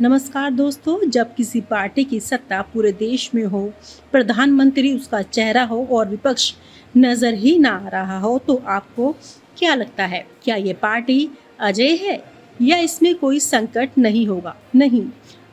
नमस्कार दोस्तों, जब किसी पार्टी की सत्ता पूरे देश में हो, प्रधानमंत्री उसका चेहरा हो और विपक्ष नजर ही ना आ रहा हो, तो आपको क्या लगता है? क्या ये पार्टी अजय है या इसमें कोई संकट नहीं होगा? नहीं,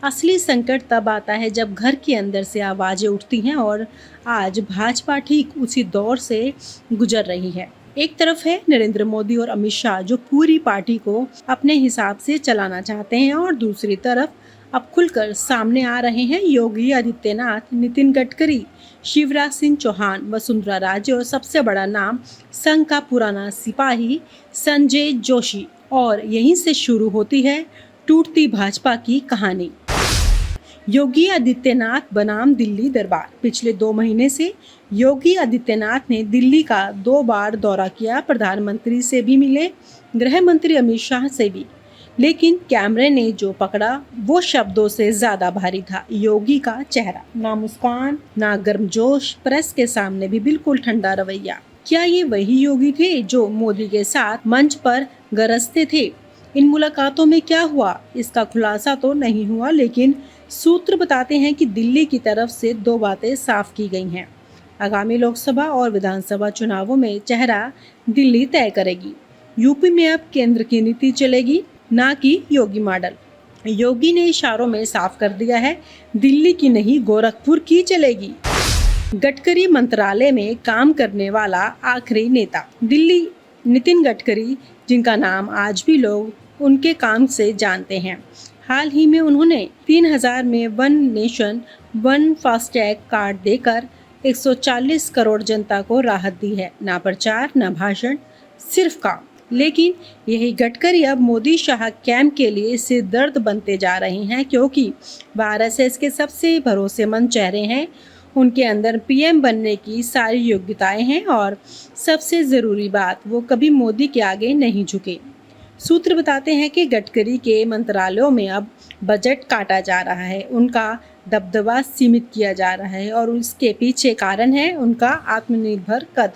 असली संकट तब आता है जब घर के अंदर से आवाजें उठती हैं और आज भाजपा ठीक उसी दौर से गुजर रही है। एक तरफ है नरेंद्र मोदी और अमित शाह जो पूरी पार्टी को अपने हिसाब से चलाना चाहते हैं, और दूसरी तरफ अब खुलकर सामने आ रहे हैं योगी आदित्यनाथ, नितिन गडकरी, शिवराज सिंह चौहान, वसुंधरा राजे और सबसे बड़ा नाम संघ का पुराना सिपाही संजय जोशी। और यहीं से शुरू होती है टूटती भाजपा की कहानी। योगी आदित्यनाथ बनाम दिल्ली दरबार। पिछले 2 महीने से योगी आदित्यनाथ ने दिल्ली का 2 बार दौरा किया, प्रधानमंत्री से भी मिले, गृह मंत्री अमित शाह से भी। लेकिन कैमरे ने जो पकड़ा वो शब्दों से ज्यादा भारी था। योगी का चेहरा, ना मुस्कान ना गर्मजोश, प्रेस के सामने भी बिल्कुल ठंडा रवैया। क्या ये वही योगी थे जो मोदी के साथ मंच पर गरजते थे? इन मुलाकातों में क्या हुआ, इसका खुलासा तो नहीं हुआ, लेकिन सूत्र बताते हैं कि दिल्ली की तरफ से 2 बातें साफ की गई हैं। आगामी लोकसभा और विधानसभा चुनावों में चेहरा दिल्ली तय करेगी। यूपी में अब केंद्र की नीति चलेगी, ना कि योगी मॉडल। योगी ने इशारों में साफ कर दिया है, दिल्ली की नहीं गोरखपुर की चलेगी। गडकरी मंत्रालय में काम करने वाला आखिरी नेता। दिल्ली नितिन गडकरी, जिनका नाम आज भी लोग उनके काम से जानते हैं। हाल ही में उन्होंने 3000 में one nation one FASTag card देकर 140 करोड़ जनता को राहत दी है। ना प्रचार ना भाषण, सिर्फ काम। लेकिन यही गडकरी अब मोदी शाह कैंप के लिए सिर दर्द बनते जा रहे हैं, क्योंकि आरएसएस के सबसे भरोसेमंद चेहरे हैं। उनके अंदर पीएम बनने की सारी योग्यताएं हैं और सबसे ज़रूरी बात, वो कभी मोदी के आगे नहीं झुके। सूत्र बताते हैं कि गडकरी के मंत्रालयों में अब बजट काटा जा रहा है, उनका दबदबा सीमित किया जा रहा है, और उसके पीछे कारण है उनका आत्मनिर्भर कद।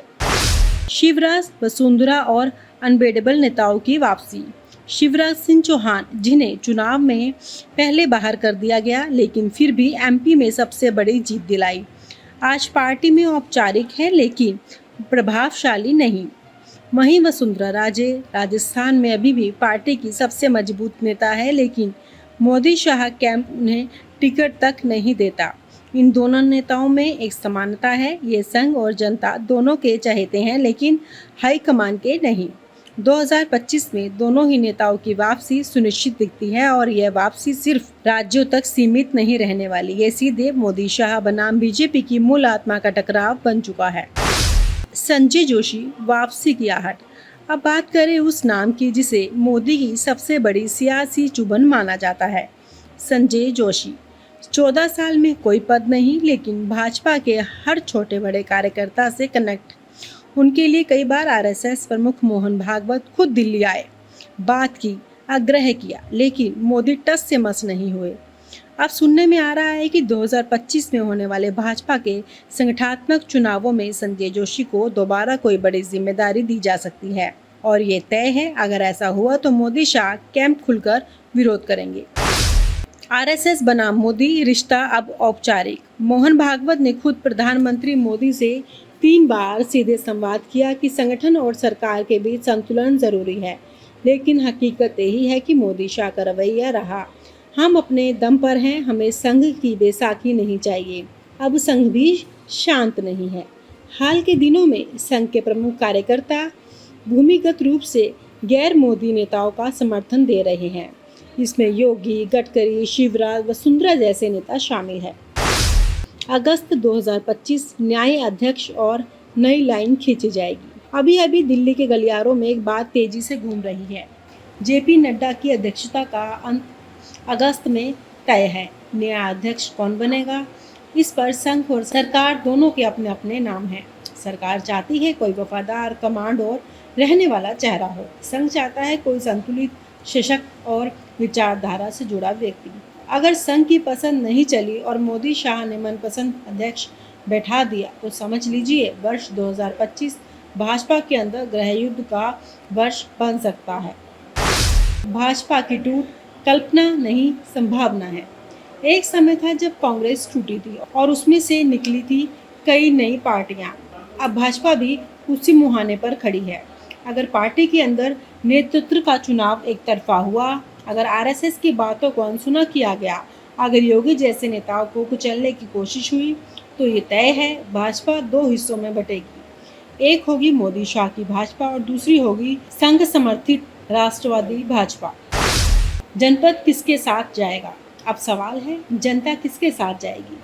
शिवराज, वसुंधरा और अनबेडेबल नेताओं की वापसी। शिवराज सिंह चौहान, जिन्हें चुनाव में पहले बाहर कर दिया गया लेकिन फिर भी एमपी में सबसे बड़ी जीत दिलाई, आज पार्टी में औपचारिक है लेकिन प्रभावशाली नहीं। वहीं वसुंधरा राजे राजस्थान में अभी भी पार्टी की सबसे मजबूत नेता है, लेकिन मोदी शाह कैंप उन्हें टिकट तक नहीं देता। इन दोनों नेताओं में एक समानता है, ये संघ और जनता दोनों के चाहते हैं, लेकिन हाईकमान के नहीं। 2025 में दोनों ही नेताओं की वापसी सुनिश्चित दिखती है, और यह वापसी सिर्फ राज्यों तक सीमित नहीं रहने वाली, ये सीधे मोदी शाह बनाम बीजेपी की मूल आत्मा का टकराव बन चुका है। संजय जोशी वापसी की आहट। अब बात करें उस नाम की जिसे मोदी की सबसे बड़ी सियासी चुभन माना जाता है, संजय जोशी। 14 साल में कोई पद नहीं, लेकिन भाजपा के हर छोटे बड़े कार्यकर्ता से कनेक्ट। उनके लिए कई बार आरएसएस प्रमुख मोहन भागवत खुद दिल्ली आए, बात की, आग्रह किया, लेकिन मोदी टस से मस नहीं हुए। अब सुनने में आ रहा है कि 2025 में होने वाले भाजपा के संगठनात्मक चुनावों में संजय जोशी को दोबारा कोई बड़ी जिम्मेदारी दी जा सकती है, और ये तय है, अगर ऐसा हुआ तो मोदी शाह कैंप खुलकर विरोध करेंगे। आरएसएस बनाम मोदी रिश्ता अब औपचारिक। मोहन भागवत ने खुद प्रधानमंत्री मोदी से 3 बार सीधे संवाद किया कि संगठन और सरकार के बीच संतुलन जरूरी है, लेकिन हकीकत यही है कि मोदी शाह का रवैया रहा, हम अपने दम पर हैं, हमें संघ की बैसाखी नहीं चाहिए। अब संघ भी शांत नहीं है। हाल के दिनों में संघ के प्रमुख कार्यकर्ता भूमिगत रूप से गैर मोदी नेताओं का समर्थन दे रहे हैं। इसमें योगी, गडकरी, शिवराज, वसुंधरा जैसे नेता शामिल हैं। अगस्त 2025 न्याय अध्यक्ष और नई लाइन खींची जाएगी। अभी अभी दिल्ली के गलियारों में एक बात तेजी से घूम रही है। जेपी नड्डा की अध्यक्षता का अंत अगस्त में तय है। नया अध्यक्ष कौन बनेगा, इस पर संघ और सरकार दोनों के अपने अपने नाम हैं। सरकार चाहती है कोई वफादार, कमांड और रहने वाला चेहरा हो। संघ चाहता है कोई संतुलित, सशक्त और विचारधारा से जुड़ा व्यक्ति। अगर संघ की पसंद नहीं चली और मोदी शाह ने मनपसंद अध्यक्ष बैठा दिया, तो समझ लीजिए वर्ष 2025 भाजपा के अंदर गृह युद्ध का वर्ष बन सकता है। भाजपा की टूट कल्पना नहीं, संभावना है। एक समय था जब कांग्रेस टूटी थी और उसमें से निकली थी कई नई पार्टियां। अब भाजपा भी उसी मुहाने पर खड़ी है। अगर पार्टी के अंदर नेतृत्व का चुनाव एक तरफा हुआ, अगर आरएसएस की बातों को अनसुना किया गया, अगर योगी जैसे नेताओं को कुचलने की कोशिश हुई, तो ये तय है भाजपा दो हिस्सों में बटेगी। एक होगी मोदी शाह की भाजपा और दूसरी होगी संघ समर्थित राष्ट्रवादी भाजपा। जनपद किसके साथ जाएगा? अब सवाल है, जनता किसके साथ जाएगी?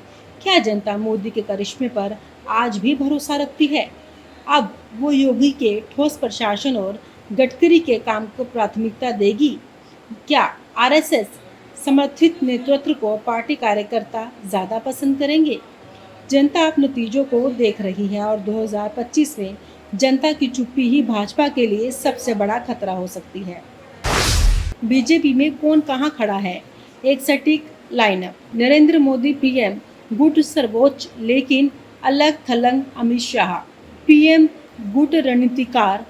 क्या जनता मोदी के करिश्मे पर आज भी भरोसा रखती है? अब वो योगी के ठोस प्रशासन और गडकरी के काम को प्राथमिकता देगी? क्या आरएसएस समर्थित नेतृत्व को पार्टी कार्यकर्ता ज्यादा पसंद करेंगे? जनता अब नतीजों को देख रही है और 2025 में जनता की चुप्पी ही भाजपा के लिए सबसे बड़ा खतरा हो सकती है। बीजेपी में कौन कहां खड़ा है? एक सटीक लाइनअप। नरेंद्र मोदी पीएम, गुट सर्वोच्च लेकिन अलग थलग अमित शाह। पीएम गुट रणनीतिकार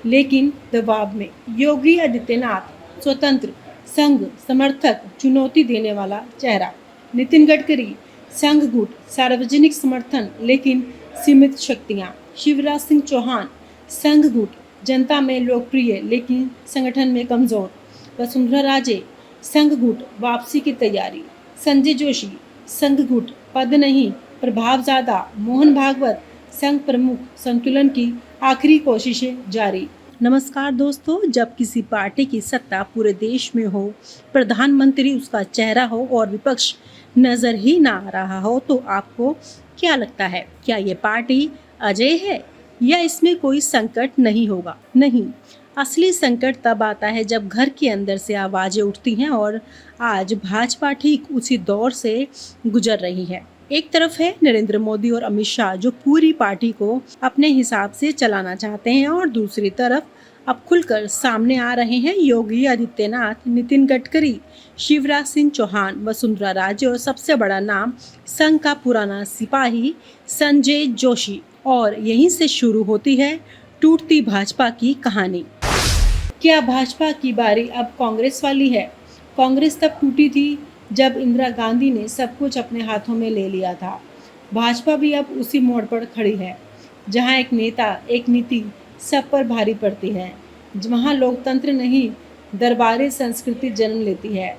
लेकिन दबाव में। योगी आदित्यनाथ स्वतंत्र, संघ समर्थक, चुनौती देने वाला चेहरा। नितिन गडकरी संघ गुट, सार्वजनिक समर्थन लेकिन सीमित शक्तियां। शिवराज सिंह चौहान संघ गुट, जनता में लोकप्रिय लेकिन संगठन में कमजोर। वसुंधरा राजे संघ गुट, वापसी की तैयारी। संजय जोशी संघ गुट, पद नहीं प्रभाव ज्यादा। मोहन भागवत संघ प्रमुख, संतुलन की आखिरी कोशिशें जारी। नमस्कार दोस्तों, जब किसी पार्टी की सत्ता पूरे देश में हो, प्रधानमंत्री उसका चेहरा हो और विपक्ष नजर ही ना आ रहा हो, तो आपको क्या लगता है? क्या ये पार्टी अजय है या इसमें कोई संकट नहीं होगा? नहीं, असली संकट तब आता है जब घर के अंदर से आवाजें उठती हैं और आज भाजपा ठीक उसी दौर से गुजर रही है। एक तरफ है नरेंद्र मोदी और अमित शाह जो पूरी पार्टी को अपने हिसाब से चलाना चाहते हैं और दूसरी तरफ अब खुलकर सामने आ रहे हैं योगी आदित्यनाथ, नितिन गडकरी, शिवराज सिंह चौहान, वसुंधरा राजे और सबसे बड़ा नाम संघ का पुराना सिपाही संजय जोशी। और यहीं से शुरू होती है टूटती भाजपा की कहानी। क्या भाजपा की बारी अब कांग्रेस वाली है? कांग्रेस तब टूटी थी जब इंदिरा गांधी ने सब कुछ अपने हाथों में ले लिया था। भाजपा भी अब उसी मोड़ पर खड़ी है, जहां एक नेता, एक नीति सब पर भारी पड़ती है, वहां लोकतंत्र नहीं दरबारी संस्कृति जन्म लेती है।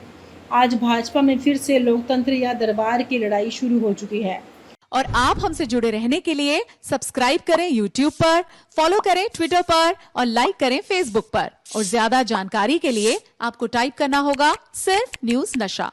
आज भाजपा में फिर से लोकतंत्र या दरबार की लड़ाई शुरू हो चुकी है। और आप हमसे जुड़े रहने के लिए सब्सक्राइब करें YouTube पर, फॉलो करें Twitter पर और लाइक करें Facebook पर। और ज्यादा जानकारी के लिए आपको टाइप करना होगा सिर्फ न्यूज़ नशा।